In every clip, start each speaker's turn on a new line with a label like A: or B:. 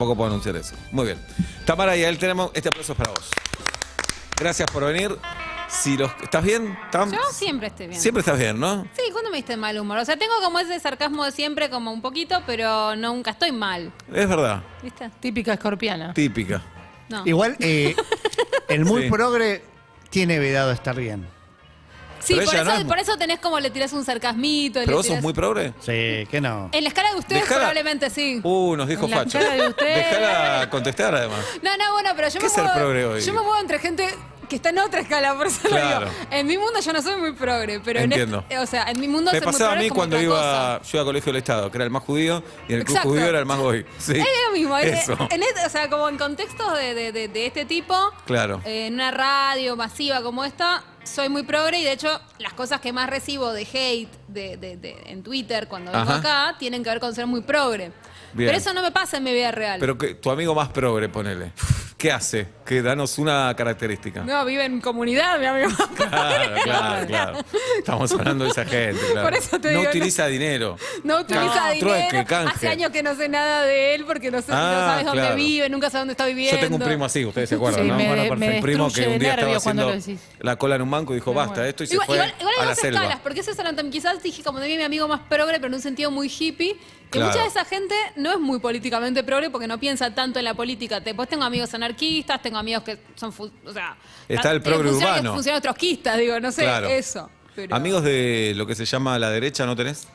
A: Tampoco puedo anunciar eso. Muy bien. Tamara y a él tenemos este aplauso para vos. Gracias por venir. ¿Estás bien?
B: Yo siempre estoy bien.
A: Siempre estás bien, ¿no?
B: Sí, ¿cuándo me diste mal humor? O sea, tengo como ese sarcasmo de siempre, como un poquito, pero nunca estoy mal.
A: Es verdad.
B: ¿Viste?
C: Típica escorpiana.
A: Típica.
B: No.
D: Igual, el muy
A: Sí.
D: progre tiene vedado estar bien.
B: Sí,
A: Pero ella no es-
B: por eso tenés como le tirás un sarcasmito.
A: ¿Pero vos sos muy progre?
D: Sí, que no.
B: En la escala de ustedes
A: Dejala-
B: probablemente sí.
A: Nos dijo
C: En la
A: Facho.
C: cara de usted.
A: Dejala contestar, además.
B: No, bueno, pero yo
A: ¿Qué
B: me
A: es ser
B: muevo.
A: progre hoy?
B: Yo me muevo entre gente que está en otra escala, por eso
A: Claro.
B: lo digo. En mi mundo yo no soy muy progre, pero
A: Entiendo.
B: o sea, en mi mundo
A: Me
B: ser muy
A: pasaba a
B: progre
A: mí
B: es como
A: cuando
B: otra
A: yo iba a Colegio del Estado, que era el más judío, y en el club
B: Exacto.
A: judío era el más goy. Sí.
B: Es lo mismo,
A: Eso.
B: o sea, como en contextos de este tipo,
A: Claro.
B: en una radio masiva como esta, soy muy progre y de hecho las cosas que más recibo de hate en Twitter cuando vengo
A: Ajá.
B: acá tienen que ver con ser muy progre.
A: Bien.
B: Pero eso no me pasa en mi vida real.
A: Pero que tu amigo más progre, ponele. ¿Qué hace? Que danos una característica.
B: No, vive en comunidad, mi amigo.
A: Claro. Estamos hablando de esa gente, claro.
B: Por eso te
A: no
B: digo,
A: utiliza dinero.
B: No utiliza
A: No,
B: dinero.
A: trueque, canje.
B: Hace años que no sé nada de él porque no sabes dónde
A: claro.
B: vive, nunca sé dónde está viviendo.
A: Yo tengo un primo así, ustedes se acuerdan,
C: Sí,
A: ¿no?
C: me
A: Un primo que
C: destruye
A: un
C: de
A: día estaba
C: nervios cuando
A: haciendo
C: lo decís.
A: la cola en un banco y dijo,
C: Me
A: basta,
C: muero.
A: esto y se
B: Igual,
A: fue
B: igual hay
A: a la
B: dos
A: selva.
B: escalas, porque eso quizás dije como de mi amigo más progre, pero en un sentido muy hippie, que
A: Claro.
B: mucha de esa gente no es muy políticamente progre porque no piensa tanto en la política. Después tengo amigos anarquistas, tengo amigos que son, o sea...
A: Está el progre urbano.
B: Funcionarios trotskistas, digo, no sé,
A: Claro.
B: eso. Pero,
A: Amigos de lo que se llama la derecha, ¿no tenés?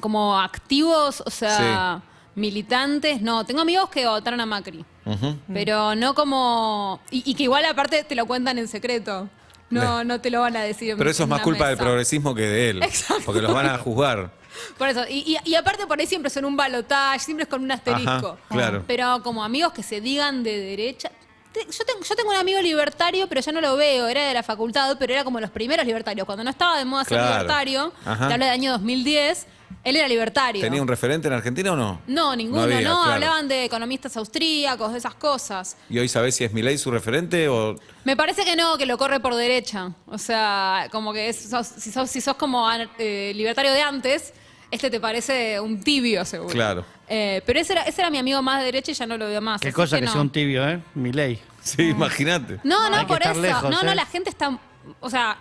B: como activos, o sea, militantes, no. Tengo amigos que votaron a Macri,
A: Ujú.
B: pero no como... Y que igual aparte te lo cuentan en secreto. No te lo van a decir en
A: Pero eso es
B: en
A: más
B: una
A: culpa del
B: mesa.
A: progresismo que de él.
B: Exacto.
A: Porque los van a juzgar.
B: Por eso, y aparte por ahí siempre son un balotaje, siempre es con un asterisco.
A: Ajá, claro.
B: Pero como amigos que se digan de derecha... Yo tengo un amigo libertario, pero ya no lo veo, era de la facultad, pero era como los primeros libertarios. Cuando no estaba de moda ser
A: Claro.
B: libertario,
A: Ajá.
B: te hablo del año 2010, él era libertario.
A: ¿Tenía un referente en Argentina o no?
B: No, ninguno,
A: había,
B: no.
A: claro.
B: Hablaban de economistas austríacos, de esas cosas.
A: ¿Y hoy sabés si es Milei su referente o...?
B: Me parece que no, que lo corre por derecha. O sea, como que si sos como libertario de antes, este te parece un tibio, seguro.
A: Claro.
B: Pero ese era mi amigo más de derecha y ya no lo veo más.
D: Qué
B: así
D: cosa que
B: no.
D: sea un tibio, ¿eh? Milei.
A: Sí, imagínate.
B: No,
D: Hay que
B: por
D: estar
B: eso.
D: lejos,
B: no,
D: ¿eh?
B: la gente está... O sea,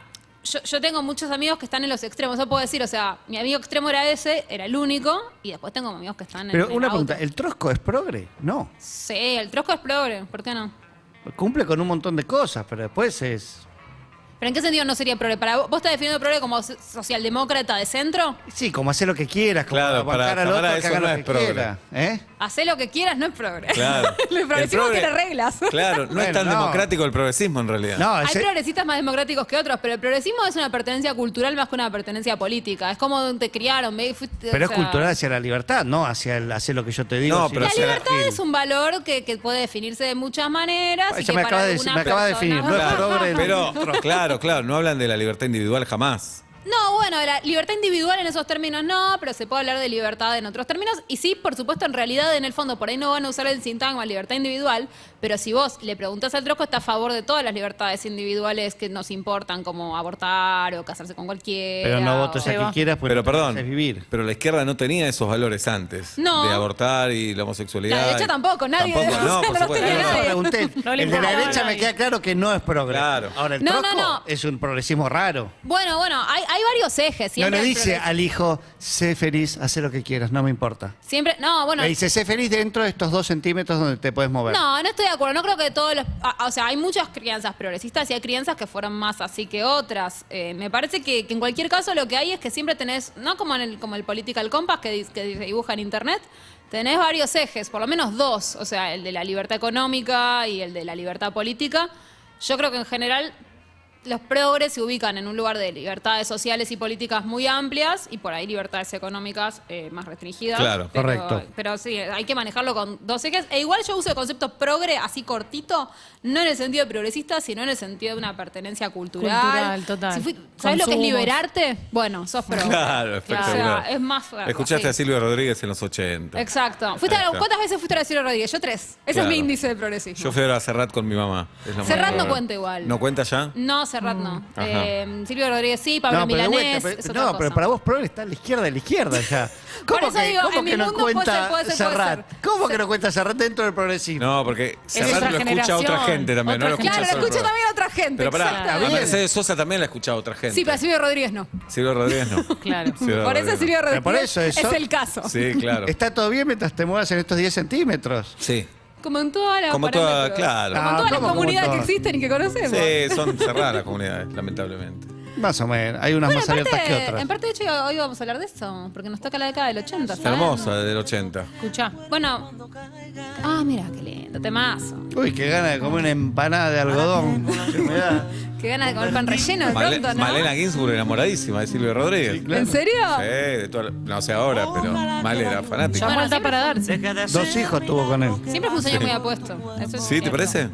B: yo tengo muchos amigos que están en los extremos. Yo puedo decir, o sea, mi amigo extremo era ese, era el único, y después tengo amigos que están
D: Pero
B: en el
D: una
B: auto.
D: pregunta, ¿el trosco es progre? No.
B: Sí, el trosco es progre, ¿por qué no?
D: Cumple con un montón de cosas, pero después es...
B: ¿Pero en qué sentido no sería progre? ¿Vos estás definiendo progre como socialdemócrata de centro?
D: Sí, como hacer lo que quieras, como
A: Claro,
D: bancar
A: para
D: al otro
A: Tamara
D: que
A: eso
D: haga
A: no
D: lo
A: es
D: que
A: progre.
D: quiera. ¿Eh?
B: Hacé lo que quieras no es progre.
A: Claro.
B: El progresismo
A: progre-
B: tiene reglas.
A: Claro, no es
D: Bueno,
A: tan
D: no.
A: democrático el progresismo en realidad.
D: No,
B: Hay
D: ese-
B: progresistas más democráticos que otros, pero el progresismo es una pertenencia cultural más que una pertenencia política. Es como donde te criaron,
D: pero es cultural hacia la libertad, no hacia el hacer lo que yo te digo.
A: No,
D: sí.
A: pero
B: La
A: o sea,
B: libertad es un valor que puede definirse de muchas maneras. y
D: Ella
B: que
D: me
B: para
D: acaba de
B: alguna
D: me acaba de
B: persona-
D: definir, no es progre,
A: Pero,
D: no.
A: claro, no hablan de la libertad individual jamás.
B: No, bueno, la libertad individual en esos términos no, pero se puede hablar de libertad en otros términos. Y sí, por supuesto, en realidad, en el fondo, por ahí no van a usar el sintagma libertad individual, pero si vos le preguntás al Trosco, está a favor de todas las libertades individuales que nos importan, como abortar o casarse con cualquiera.
D: Pero no votes
B: o-
D: a quien quieras, pues
A: Pero
D: lo que
A: perdón,
D: haces es vivir.
A: pero la izquierda no tenía esos valores antes.
B: No.
A: De abortar y la homosexualidad.
B: La derecha tampoco, nadie
A: Tampoco,
B: de-
A: no, por
B: no
A: supuesto.
B: tenía
D: Por eso
B: nadie.
D: pregunté.
C: No le
D: El de la
C: importaba
D: derecha
C: a
D: me
C: nadie.
D: queda claro que no es progre.
A: Claro.
D: Ahora, el
B: No,
D: trosco
B: no.
D: es un progresismo raro.
B: Bueno, hay varios ejes.
D: No
B: Siempre
D: le
B: el
D: dice
B: progres-
D: al hijo, sé feliz, haz lo que quieras, no me importa.
B: Siempre, no, bueno.
D: Le dice, sé feliz dentro de estos 2 centímetros donde te puedes mover.
B: No estoy de acuerdo. No creo que todos los... o sea, hay muchas crianzas progresistas y hay crianzas que fueron más así que otras. Me parece que en cualquier caso lo que hay es que siempre tenés, no como como el Political Compass que se dibuja en Internet, tenés varios ejes, por lo menos 2. O sea, el de la libertad económica y el de la libertad política. Yo creo que en general los progres se ubican en un lugar de libertades sociales y políticas muy amplias y por ahí libertades económicas más restringidas.
A: Claro.
B: Pero-
D: Correcto.
B: Pero sí, hay que manejarlo con 2 ejes. E igual yo uso el concepto progre así cortito, no en el sentido de progresista, sino en el sentido de una pertenencia cultural.
C: Cultural, total.
B: ¿Sabes lo que es
C: Consumos.
B: liberarte? Bueno, sos progre.
A: Claro,
B: O
A: espectacular.
B: sea, es más...
A: Escuchaste
B: así.
A: a Silvio Rodríguez en los 80.
B: Exacto.
A: Exacto.
B: ¿Cuántas veces fuiste a la Silvio Rodríguez? Yo 3. Ese
A: Claro.
B: es mi índice de progresismo.
A: Yo fui a ver a Serrat con mi mamá. Es la más
B: Serrat no
A: progre.
B: cuenta igual.
A: ¿No cuenta ya?
B: No, Serrat no.
A: Ajá.
B: Silvio Rodríguez sí, Pablo
D: pero de
B: Milanés
D: vuelta,
B: es otra
D: no,
B: cosa.
D: pero para vos Progre está a la izquierda de la izquierda ya.
B: Por eso digo,
D: cómo
B: en mi
D: que no
B: mundo puede
D: cuenta
B: ser.
D: Serrat? ¿Cómo que no cuenta Serrat dentro del progresismo?
A: No, porque Serrat
C: otra
A: lo escucha otra
C: generación,
A: gente también, no
C: otra
A: lo escucha
B: Claro, lo
A: solo el
B: escucha
A: programa.
B: también otra gente.
A: Pero pará, a
B: exactamente.
A: Mercedes Sosa también la escucha otra gente.
B: Sí, pero Silvio Rodríguez no.
A: Silvio Rodríguez no.
C: Claro.
A: Silvio
B: Por eso
A: Rodríguez
B: Silvio Rodríguez
D: por eso
B: es
D: eso-
B: el caso.
A: Sí, claro.
D: Está todo bien mientras te muevas en estos 10 centímetros.
A: Sí.
B: Como en todas las
A: Como toda-
B: parámetros.
A: claro.
B: Como en
D: Ah,
B: todas las
D: ¿cómo como
B: comunidades que
D: todas?
B: existen y que conocemos.
A: Sí, son cerradas las comunidades, lamentablemente.
D: Más o menos. Hay unas
B: Bueno,
D: más abiertas que otras.
B: en parte, de hecho, hoy vamos a hablar de eso, porque nos toca la década del 80.
A: Está
B: ¿saben?
A: hermosa, del 80.
C: Escuchá.
B: Bueno. Ah, mira, qué lindo, temazo.
D: Uy, qué gana de comer una empanada de algodón. Qué me da.
B: Qué ganas de comer pan relleno de pronto, ¿no?
A: Malena Ginsburg enamoradísima de Silvio Rodríguez.
B: ¿En serio?
A: Sí, de toda no sé ahora, pero Mal era fanática.
C: Ya
B: Bueno,
C: falta para darse.
D: 2 hijos tuvo con él.
B: Siempre fue un señor muy apuesto. Eso es
A: ¿Sí, te
B: cierto.
A: parece?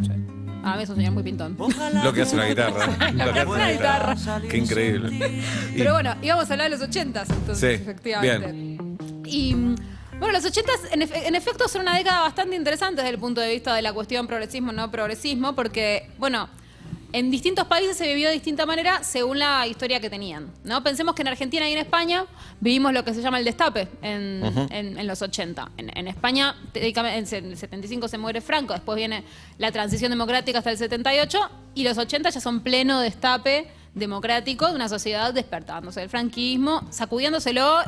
B: A mí es un señor muy pintón.
A: Lo que hace una guitarra. Lo que hace
B: Una guitarra.
A: Qué increíble. Y-
B: Pero bueno, íbamos a hablar de los 80s, entonces,
A: Sí,
B: efectivamente. Y bueno, los 80s en efecto son una década bastante interesante desde el punto de vista de la cuestión progresismo, no progresismo, porque, bueno, en distintos países se vivió de distinta manera según la historia que tenían, ¿no? Pensemos que en Argentina y en España vivimos lo que se llama el destape en los 80. En España, técnicamente, en el 75 se muere Franco, después viene la transición democrática hasta el 78 y los 80 ya son pleno destape democrático de una sociedad despertándose del franquismo, sacudiéndoselo,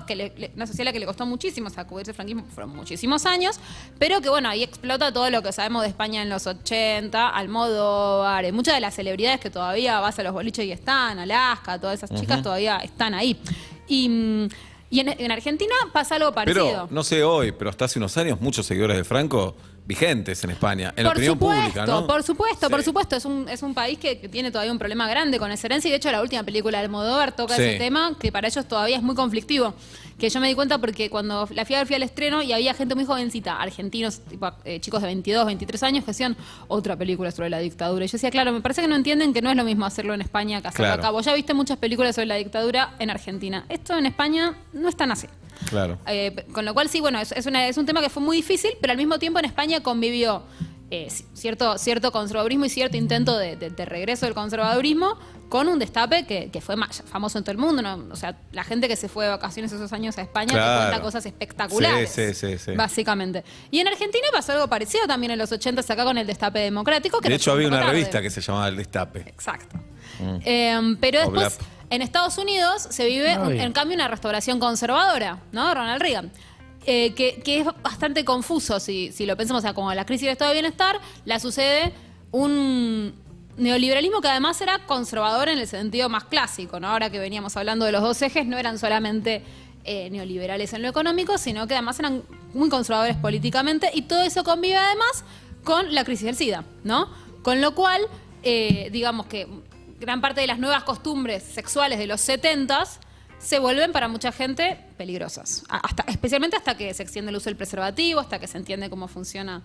B: una sociedad a la que le costó muchísimo sacudirse el franquismo, fueron muchísimos años, pero que bueno, ahí explota todo lo que sabemos de España en los 80, Almodóvar, muchas de las celebridades que todavía vas a los boliches y están, Alaska, todas esas chicas todavía están ahí. Y en Argentina pasa algo parecido.
A: Pero, no sé hoy, pero hasta hace unos años, muchos seguidores de Franco vigentes en España, en la opinión pública, ¿no?
B: Por supuesto,
A: Sí.
B: por supuesto. Es un país que tiene todavía un problema grande con esa herencia y de hecho la última película de Almodóvar toca
A: Sí.
B: ese tema que para ellos todavía es muy conflictivo. Que yo me di cuenta porque cuando fui al estreno y había gente muy jovencita, argentinos, tipo, chicos de 22, 23 años que hacían otra película sobre la dictadura. Y yo decía, claro, me parece que no entienden que no es lo mismo hacerlo en España que hacerlo
A: Claro.
B: acá. Vos ya viste muchas películas sobre la dictadura en Argentina. Esto en España no es tan así.
A: Claro.
B: Con lo cual sí, bueno, es un tema que fue muy difícil, pero al mismo tiempo en España convivió cierto conservadurismo y cierto intento de regreso del conservadurismo con un destape que fue famoso en todo el mundo, ¿no? O sea, la gente que se fue de vacaciones esos años a España
A: Claro.
B: te cuenta cosas espectaculares.
A: Sí.
B: Básicamente. Y en Argentina pasó algo parecido también en los 80 acá con el destape democrático. Que
A: De
B: nos
A: hecho,
B: llegó
A: había
B: un
A: una
B: poco tarde.
A: revista que se llamaba El Destape.
B: Exacto. Pero
A: O
B: después,
A: Blap.
B: en Estados Unidos se vive,
D: Ay.
B: en cambio, una restauración conservadora, ¿no? Ronald Reagan. Que es bastante confuso si lo pensamos. O sea, como la crisis del estado de bienestar, la sucede un neoliberalismo que además era conservador en el sentido más clásico, ¿no? Ahora que veníamos hablando de los dos ejes, no eran solamente neoliberales en lo económico, sino que además eran muy conservadores políticamente y todo eso convive además con la crisis del SIDA, ¿no? Con lo cual, digamos que gran parte de las nuevas costumbres sexuales de los 70s se vuelven para mucha gente peligrosas. Especialmente hasta que se extiende el uso del preservativo, hasta que se entiende cómo funciona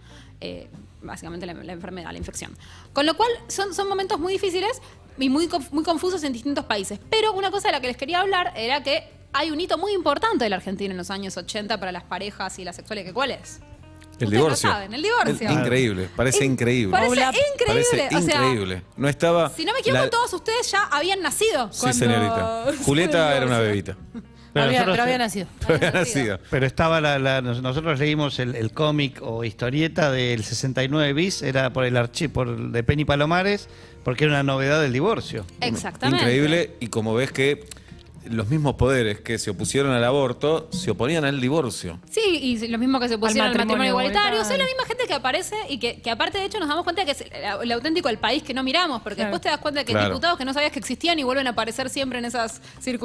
B: básicamente la enfermedad, la infección. Con lo cual son momentos muy difíciles y muy confusos en distintos países. Pero una cosa de la que les quería hablar era que hay un hito muy importante de la Argentina en los años 80 para las parejas y las sexuales. ¿Que cuál es?
A: El
B: Ustedes
A: divorcio.
B: lo saben, el divorcio.
A: Increíble, parece increíble.
B: Parece
C: Oblap.
B: increíble.
A: Parece
B: o sea,
A: increíble. No estaba.
B: si no me equivoco,
A: la-
B: todos ustedes ya habían nacido.
A: Sí,
B: cuando-
A: señorita. Julieta era una bebita.
D: Pero nosotros-
C: Pero había nacido.
A: Había nacido.
D: Pero estaba nosotros leímos el cómic o historieta del 69 bis, era por de Penny Palomares, porque era una novedad del divorcio.
B: Exactamente.
A: Increíble. Y como ves que los mismos poderes que se opusieron al aborto se oponían al divorcio.
B: Sí, y lo mismo que se pusieron al matrimonio
C: matrimonio
B: igualitario.
C: igualitario.
B: Son la misma gente que aparece y que aparte, de hecho, nos damos cuenta que es el auténtico el país que no miramos, porque
C: Claro.
B: después te das cuenta que
A: Claro.
B: diputados que no sabías que existían y vuelven a aparecer siempre en esas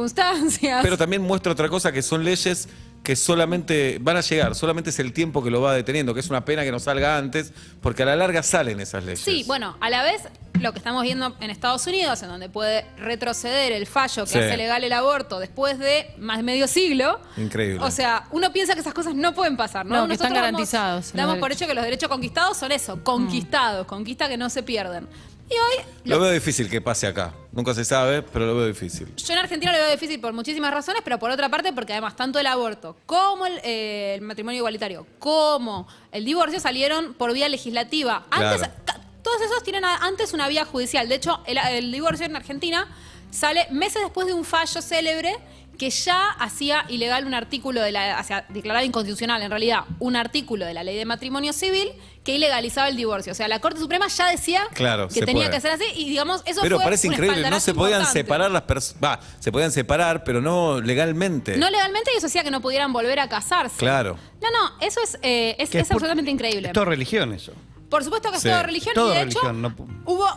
B: circunstancias.
A: Pero también muestra otra cosa, que son leyes que solamente van a llegar, solamente es el tiempo que lo va deteniendo, que es una pena que no salga antes, porque a la larga salen esas leyes.
B: Sí, bueno, a la vez lo que estamos viendo en Estados Unidos, en donde puede retroceder el fallo que
A: Sí.
B: hace legal el aborto después de más de medio siglo.
A: Increíble.
B: O sea, uno piensa que esas cosas no pueden pasar, ¿no?
C: No, que están
B: Nosotros
C: garantizados los
B: Damos por
C: derechos.
B: hecho que los derechos conquistados son eso, conquistados, conquista que no se pierden. Y hoy,
A: Lo veo difícil que pase acá. Nunca se sabe, pero lo veo difícil.
B: yo en Argentina lo veo difícil por muchísimas razones, pero por otra parte porque además tanto el aborto como el matrimonio igualitario como el divorcio salieron por vía legislativa. Antes,
A: Claro.
B: todo todos esos tienen antes una vía judicial. De hecho, el divorcio en Argentina sale meses después de un fallo célebre que ya hacía ilegal un artículo o sea, declaraba inconstitucional en realidad un artículo de la ley de matrimonio civil que ilegalizaba el divorcio. O sea, la Corte Suprema ya decía que tenía que ser así y digamos, eso
A: pero
B: fue
A: parece
B: un
A: increíble, no se podían
B: importante.
A: separar las personas. Se podían separar, pero no legalmente.
B: No legalmente y eso hacía que no pudieran volver a casarse.
A: Claro.
B: No, eso es absolutamente increíble.
D: Es todo religión eso.
B: Por supuesto que es
A: Sí.
B: todo religión
D: Todo
B: y de hecho
D: religión, no-
B: hubo,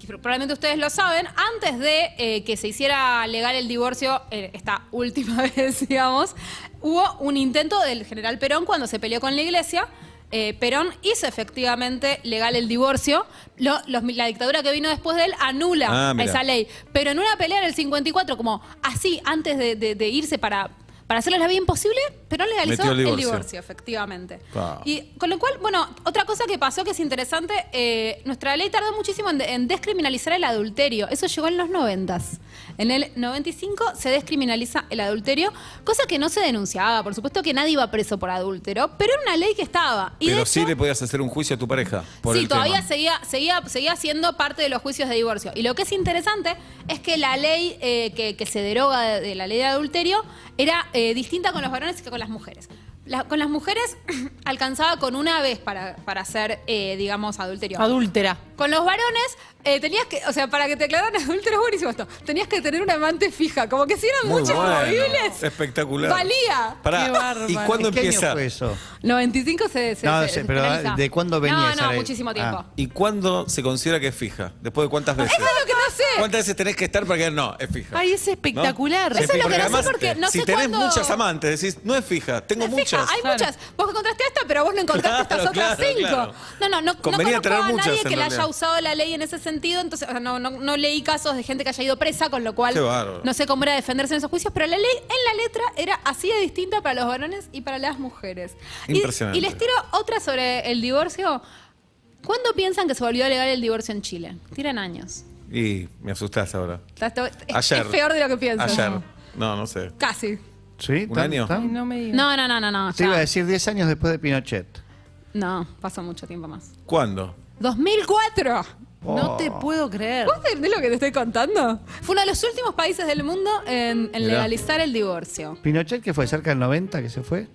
B: probablemente ustedes lo saben, antes de que se hiciera legal el divorcio, esta última vez, digamos, hubo un intento del general Perón cuando se peleó con la iglesia. Perón hizo efectivamente legal el divorcio. La dictadura que vino después de él anula
A: Mira.
B: esa ley. Pero en una pelea en el 54, como así, antes de irse para hacerles la vida imposible, Perón legalizó
A: Metió el
B: el
A: divorcio.
B: divorcio, efectivamente.
A: Ah.
B: Y con lo cual, bueno, otra cosa que pasó que es interesante, nuestra ley tardó muchísimo en descriminalizar el adulterio. Eso llegó en los 90s. En el 95 se descriminaliza el adulterio, cosa que no se denunciaba. Por supuesto que nadie iba preso por adúltero, pero era una ley que estaba. Y de
A: Pero
B: hecho,
A: sí le podías hacer un juicio a tu pareja. Por
B: sí,
A: el
B: todavía
A: tema.
B: seguía siendo parte de los juicios de divorcio. Y lo que es interesante es que la ley que se deroga de la ley de adulterio era distinta con los varones que con las mujeres. Con las mujeres alcanzaba con una vez para hacer, digamos, adulterio.
C: Adúltera.
B: Con los varones tenías que, o sea, para que te declararan adúltero es buenísimo esto. Tenías que tener una amante fija, como que si eran
A: Muy
B: muchos
A: bueno.
B: movibles.
A: Espectacular.
B: Valía.
A: Pará,
C: Qué bárbaro.
A: ¿y cuándo
D: ¿En qué año
A: empieza?
D: fue eso?
B: 95
D: No, sé, pero
B: penaliza.
D: ¿de cuándo venía
B: No,
D: esa ley?
B: muchísimo tiempo.
D: Ah.
A: ¿Y cuándo se considera que es fija? ¿Después de cuántas veces?
B: Eso es lo que no sé.
A: ¿Cuántas veces tenés que estar para que no, es fija?
C: Ay, es espectacular.
B: Eso es lo que no sé
A: además,
B: porque no
A: si
B: sé
A: tenés
B: cuándo-
A: muchas amantes, decís, no es fija, tengo
B: Es fija,
A: muchas.
B: hay
C: Claro.
B: muchas. Vos encontraste esta, pero vos no encontraste
A: Claro,
B: estas otras
A: claro,
B: 5.
A: claro.
B: No
A: Convenía
B: conozco
A: tener
B: a
A: muchas,
B: nadie
A: en
B: que le haya
A: realidad.
B: usado la ley en ese sentido, entonces o sea, no leí casos de gente que haya ido presa, con lo cual
A: Qué bárbaro.
B: no sé cómo era defenderse en esos juicios, pero la ley en la letra era así de distinta para los varones y para las mujeres.
A: Impresionante.
B: Y les tiro otra sobre el divorcio. ¿Cuándo piensan que se volvió legal el divorcio en Chile? Tiran años.
A: Y me asustás ahora.
B: Es peor de lo que piensan.
A: Ayer. No sé.
B: Casi.
D: ¿Sí?
A: ¿Un año?
C: Ay, no me digas.
B: No.
D: Te iba a decir 10 años después de Pinochet.
B: No, pasó mucho tiempo más.
A: ¿Cuándo?
B: 2004.
C: No te puedo creer.
B: ¿Vos entendés lo que te estoy contando? Fue uno de los últimos países del mundo en
A: Mirá.
B: legalizar el divorcio.
D: ¿Pinochet que fue cerca del 90 que se fue?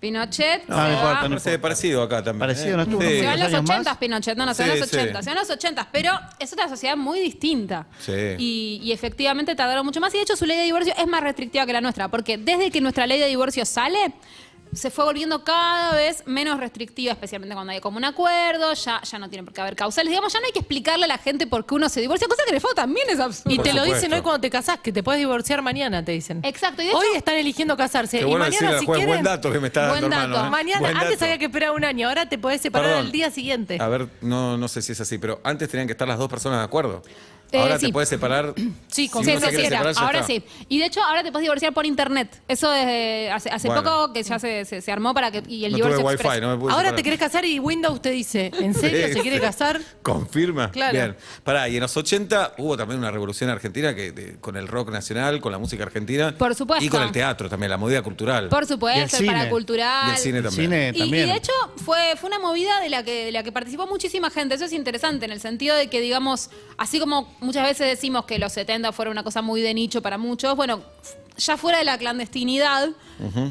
B: Pinochet
D: No,
B: se
D: no
B: va...
D: importa, no
A: Parece parecido acá también.
D: Parecido, ¿no estuvo?
A: Sí.
B: Se va en los
D: ¿Unos años
B: 80
D: más?
B: Pinochet, no, se va en
A: Sí,
B: los
A: sí.
B: 80, se va en los 80, pero es otra sociedad muy distinta.
A: Sí.
B: Y efectivamente tardaron mucho más. Y de hecho su ley de divorcio es más restrictiva que la nuestra, porque desde que nuestra ley de divorcio sale, se fue volviendo cada vez menos restrictiva, especialmente cuando hay como un acuerdo, ya no tiene por qué haber causales. Digamos, ya no hay que explicarle a la gente por qué uno se divorcia, cosa que en el fondo también es absurdo.
C: Y
A: Por
C: te lo
A: supuesto.
C: dicen hoy cuando te casás, que te puedes divorciar mañana, te dicen.
B: Exacto, y de hecho,
C: Hoy están eligiendo casarse.
A: Qué
C: y
A: bueno
C: mañana,
A: decirle al
C: si
A: juez,
C: quieren,
A: buen dato que me está dando,
B: Buen
A: hermano.
B: dato.
C: mañana,
A: Buen
C: antes
A: dato.
C: había que esperar un año, ahora te podés separar
A: Perdón.
C: al día siguiente.
A: A ver, no sé si es así, pero antes tenían que estar las dos personas de acuerdo. Ahora
B: sí.
A: te puedes separar.
C: Sí, con
A: si
B: Sí,
A: uno
B: sí,
A: se
B: sí,
A: quiere separar, ya
B: ahora
A: está.
B: sí. Y de hecho, ahora te puedes divorciar por internet. Eso desde hace
A: Bueno.
B: poco que ya se armó para que. Y el
A: No
B: divorcio
A: tuve
B: express.
A: wifi, no me pude
C: Ahora
A: separar.
C: te querés casar y Windows te dice, ¿en serio
A: Sí,
C: se quiere
A: sí.
C: casar?
A: Confirma.
C: Claro.
A: Bien. Pará, y en los 80 hubo también una revolución argentina con el rock nacional, con la música argentina.
B: Por supuesto.
A: Y con el teatro también, la movida cultural.
B: Por
D: Y
B: supuesto,
D: el
B: el
D: cine.
B: paracultural.
A: Y el cine
D: El
A: también.
D: cine
B: Y
D: también.
B: de hecho fue una movida de la que participó muchísima gente. Eso es interesante en el sentido de que, digamos, así como muchas veces decimos que los 70 fueron una cosa muy de nicho para muchos, bueno, ya fuera de la clandestinidad,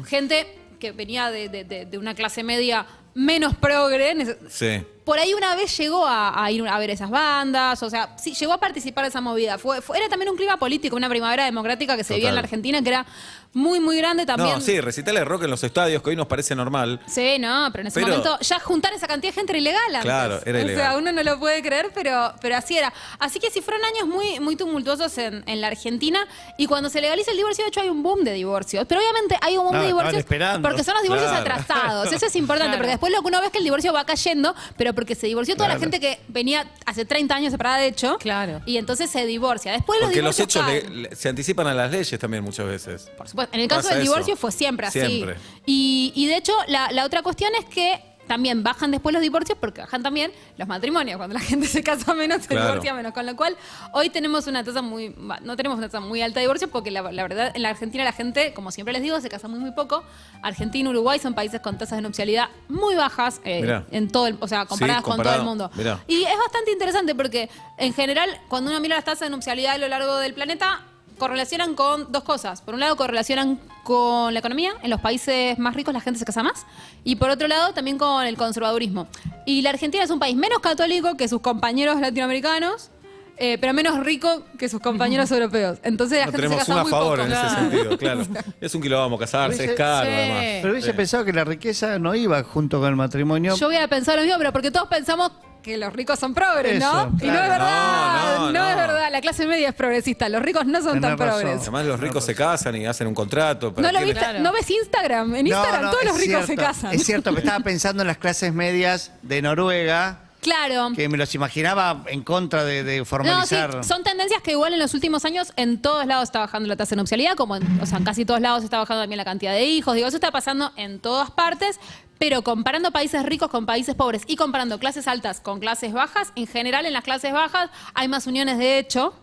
B: gente que venía de una clase media menos progre,
A: Sí.
B: por ahí una vez llegó a ir a ver esas bandas, o sea, sí, llegó a participar de esa movida. Era también un clima político, una primavera democrática que se vivía en la
A: Total.
B: Argentina, que era muy, muy grande también.
A: No, sí, recitales de rock en los estadios, que hoy nos parece normal.
B: Sí, no, pero en ese
A: Pero-
B: momento ya juntar esa cantidad de gente era ilegal antes.
A: Claro, era
B: O
A: ilegal.
B: sea, uno no lo puede creer, pero así era. Así que sí fueron años muy, muy tumultuosos en la Argentina y cuando se legaliza el divorcio, de hecho hay un boom de divorcios. Pero obviamente hay un boom
D: No,
B: de
D: estaban
B: divorcios
D: esperando.
B: porque son los divorcios
A: Claro.
B: atrasados. Eso es importante,
C: Claro.
B: porque después lo que uno ve es que el divorcio va cayendo, pero porque se divorció toda la
D: Claro.
B: gente que venía hace 30 años separada, de hecho.
C: Claro.
B: Y entonces se divorcia. Después
A: Porque los
B: divorcios
A: hechos
B: caen.
A: se anticipan a las leyes también muchas veces.
B: Por supuesto. En el caso
A: Pasa
B: del
A: eso.
B: divorcio fue siempre así.
A: Siempre.
B: Y de hecho, la otra cuestión es que también bajan después los divorcios porque bajan también los matrimonios. Cuando la gente se casa menos, se
A: Claro.
B: divorcia menos. Con lo cual, hoy tenemos una tasa no tenemos una tasa muy alta de divorcio porque la verdad, en la Argentina la gente, como siempre les digo, se casa muy poco. Argentina y Uruguay son países con tasas de nupcialidad muy bajas,
A: Mirá.
B: en todo o sea, comparadas con todo
A: comparado,
B: el mundo.
A: mirá.
B: Y es bastante interesante porque, en general, cuando uno mira las tasas de nupcialidad a lo largo del planeta, correlacionan con dos cosas. Por un lado, correlacionan con la economía. En los países más ricos la gente se casa más. Y por otro lado, también con el conservadurismo. Y la Argentina es un país menos católico que sus compañeros latinoamericanos, pero menos rico que sus compañeros europeos. Entonces la
A: No
B: gente se
A: tenemos
B: casa
A: uno a
B: muy
A: favor
B: poco.
A: en ese sentido, claro. Es un quilombo casarse, es caro
C: Sí.
A: además.
D: Pero hubiese pensado que la riqueza no iba junto con el matrimonio.
B: Yo hubiera pensado lo mismo, pero porque todos pensamos que los ricos son progres, ¿no?
D: Eso,
B: Y no es
D: claro.
B: verdad,
A: No,
B: no,
A: no.
B: es verdad. La clase media es progresista, los ricos no son tan
D: Tenés razón.
B: progres.
A: Además los ricos se casan y hacen un contrato.
B: ¿No lo
A: tienen-
B: viste?
C: Claro.
B: ¿No ves Instagram? En Instagram todos
D: es
B: los ricos se
D: cierto,
B: casan.
D: Es cierto, me estaba pensando en las clases medias de Noruega,
B: Claro.
D: que me los imaginaba en contra de
B: No, sí,
D: formalizar.
B: son tendencias que igual en los últimos años en todos lados está bajando la tasa de nupcialidad, como o sea, en casi todos lados está bajando también la cantidad de hijos. Digo, eso está pasando en todas partes, pero comparando países ricos con países pobres y comparando clases altas con clases bajas, en general en las clases bajas hay más uniones de hecho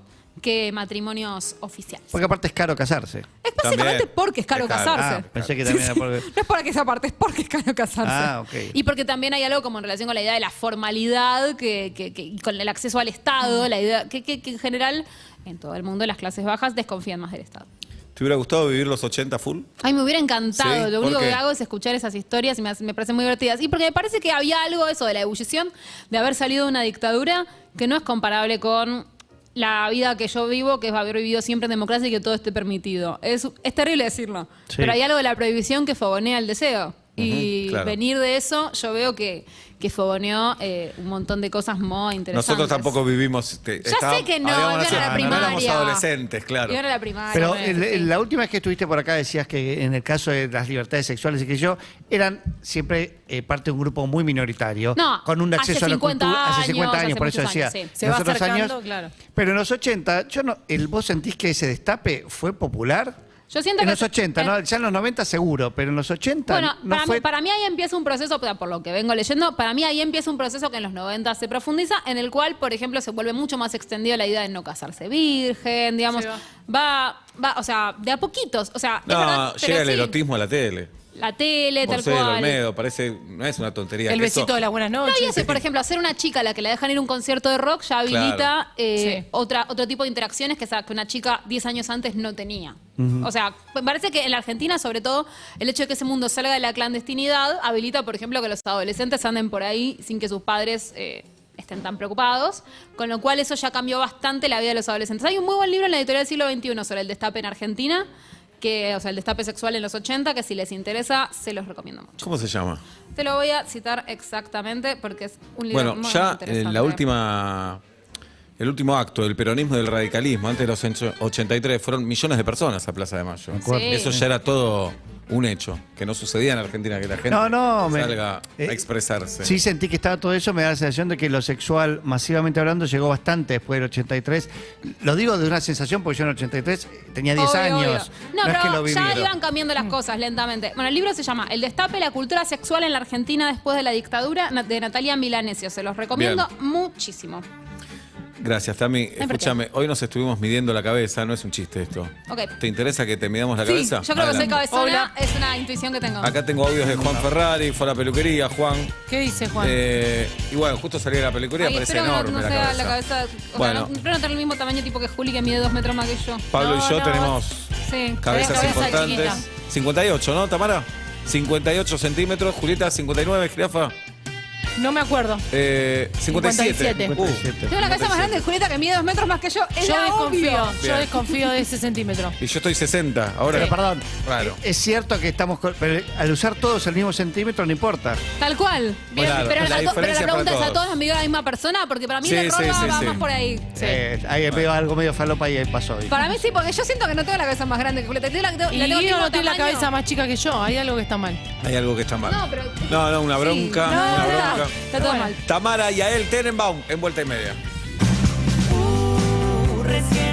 B: que matrimonios oficiales.
D: Porque aparte es caro casarse.
B: Es básicamente
A: También.
B: porque es caro
A: Es caro.
B: casarse.
D: Ah, pensé que también era porque-
B: No es por esa parte, es porque es caro casarse.
D: Ah, ok.
B: Y porque también hay algo como en relación con la idea de la formalidad y con el acceso al Estado, la idea que en general en todo el mundo las clases bajas desconfían más del Estado.
A: ¿Te hubiera gustado vivir los 80 full?
B: Ay, me hubiera encantado.
A: Sí,
B: Lo
A: ¿por
B: único
A: qué?
B: que hago es escuchar esas historias y me parecen muy divertidas. Y porque me parece que había algo eso de la ebullición, de haber salido de una dictadura que no es comparable con la vida que yo vivo, que es haber vivido siempre en democracia y que todo esté permitido. Es terrible decirlo,
D: Sí.
B: pero hay algo de la prohibición que fogonea el deseo. Y
A: claro.
B: venir de eso, yo veo que fogoneó un montón de cosas muy interesantes.
A: Nosotros tampoco vivimos.
B: Ya sé que no,
A: habíamos
B: iban a la
A: nacido- no
B: primaria.
A: éramos adolescentes, claro.
B: Iban a la primaria.
D: Pero
B: bueno, sí.
D: la última vez que estuviste por acá decías que en el caso de las libertades sexuales y que yo, eran siempre parte de un grupo muy minoritario,
B: No,
D: con un
B: hace
D: acceso a la
B: 50
D: cultura hace 50
B: años,
D: años, por
B: hace
D: eso decía.
B: muchos años, sí.
C: Se
D: en
C: va
D: los otros
C: acercando,
D: años,
C: claro.
D: pero en los 80, ¿vos sentís que ese destape fue popular?
B: Yo siento
D: en
B: que
D: los 80, ¿no? Ya en los 90 seguro, pero en los 80
B: Bueno,
D: no
B: para,
D: fue...
B: para mí ahí empieza un proceso, por lo que vengo leyendo, para mí ahí empieza un proceso que en los 90 se profundiza, en el cual, por ejemplo, se vuelve mucho más extendido la idea de no casarse virgen, digamos,
C: Sí,
B: va, o sea, de a poquitos, o sea, es verdad,
A: No,
B: pero
A: llega el
B: sí,
A: erotismo a la tele.
B: la tele, tal
A: Morcelo,
B: cual.
A: Olmedo, parece, no es una tontería.
C: El
A: que
C: besito
A: eso-
C: de las buenas
B: No,
C: noches.
B: y ese, por ejemplo, hacer una chica a la que la dejan ir a un concierto de rock ya habilita
A: Claro.
C: Sí.
B: otro tipo de interacciones que una chica 10 años antes no tenía. O sea, me parece que en la Argentina, sobre todo, el hecho de que ese mundo salga de la clandestinidad habilita, por ejemplo, que los adolescentes anden por ahí sin que sus padres estén tan preocupados, con lo cual eso ya cambió bastante la vida de los adolescentes. Hay un muy buen libro en la editorial del siglo XXI sobre el destape en Argentina, o sea, el destape sexual en los 80, que si les interesa, se los recomiendo mucho.
A: ¿Cómo se llama?
B: Te lo voy a citar exactamente porque es un libro
A: Bueno,
B: muy
A: ya
B: interesante.
A: el último acto del peronismo y del radicalismo, antes de los 83, fueron millones de personas a Plaza de Mayo.
B: acuerdo. Sí.
A: Eso ya era todo un hecho, que no sucedía en Argentina, que la gente salga a expresarse.
D: Sí sentí que estaba todo eso, me da la sensación de que lo sexual, masivamente hablando, llegó bastante después del 83. Lo digo de una sensación porque yo en el 83 tenía 10
B: Obvio,
D: años.
B: obvio. No,
D: es que
B: pero
D: lo viví.
B: ya iban cambiando las cosas lentamente. Bueno, el libro se llama El destape, la cultura sexual en la Argentina después de la dictadura, de Natalia Milanesio. Se los recomiendo muchísimo.
A: Gracias, Tami.
B: por qué.
A: Escúchame, hoy nos estuvimos midiendo la cabeza, no es un chiste esto.
B: Ok.
A: ¿Te interesa que te midamos la
B: Sí,
A: cabeza?
B: yo creo que soy
A: Adelante.
B: cabezona,
C: Hola.
B: es una intuición que tengo.
A: Acá tengo audios de Juan Ferrari, fue a la peluquería, Juan.
C: ¿Qué dice Juan?
A: Y bueno, justo salí de la peluquería,
B: Ay,
A: parece
B: espero que
A: enorme
B: no sea la cabeza. O
A: Bueno.
B: sea, espero no tener el mismo tamaño tipo que Juli, que mide 2 metros más que yo.
A: Pablo
C: No,
A: y yo
C: no,
A: tenemos
B: Sí.
A: cabezas
C: cabeza
A: importantes.
C: chiquita.
A: 58, ¿no, Tamara? 58 centímetros. Julieta, 59, jirafa.
C: No me acuerdo.
A: 57.
C: 57.
B: Tengo la cabeza más grande de Julieta, que mide 2 metros más que yo. Es
C: Yo
B: obvio.
C: yo desconfío de ese centímetro.
A: Y yo estoy 60. Ahora,
D: Pero perdón,
A: Raro.
D: es cierto que estamos pero al usar todos el mismo centímetro no importa.
B: Tal cual.
A: Bien, claro,
B: pero,
A: la
B: pero
A: diferencia
B: la pregunta
A: para
B: es, ¿a
A: todos.
B: todos nos midió la misma persona? Porque para mí
A: Sí,
B: el error
A: sí,
B: va,
A: sí,
B: va
A: sí.
B: más por ahí.
D: Ahí veo algo medio falopa y ahí pasó.
B: Para mí sí, porque yo siento que no tengo la cabeza más grande que Julieta.
C: Y
B: la tengo el
C: Guido
B: mismo
C: no tiene la
B: tamaño.
C: cabeza más chica que yo. Hay algo que está mal.
A: hay algo que está mal.
B: No, pero...
A: No, una bronca.
B: Sí.
A: una
B: No,
A: bronca.
B: está todo mal.
A: Tamara y Yael Tenenbaum en vuelta y media.
E: Recién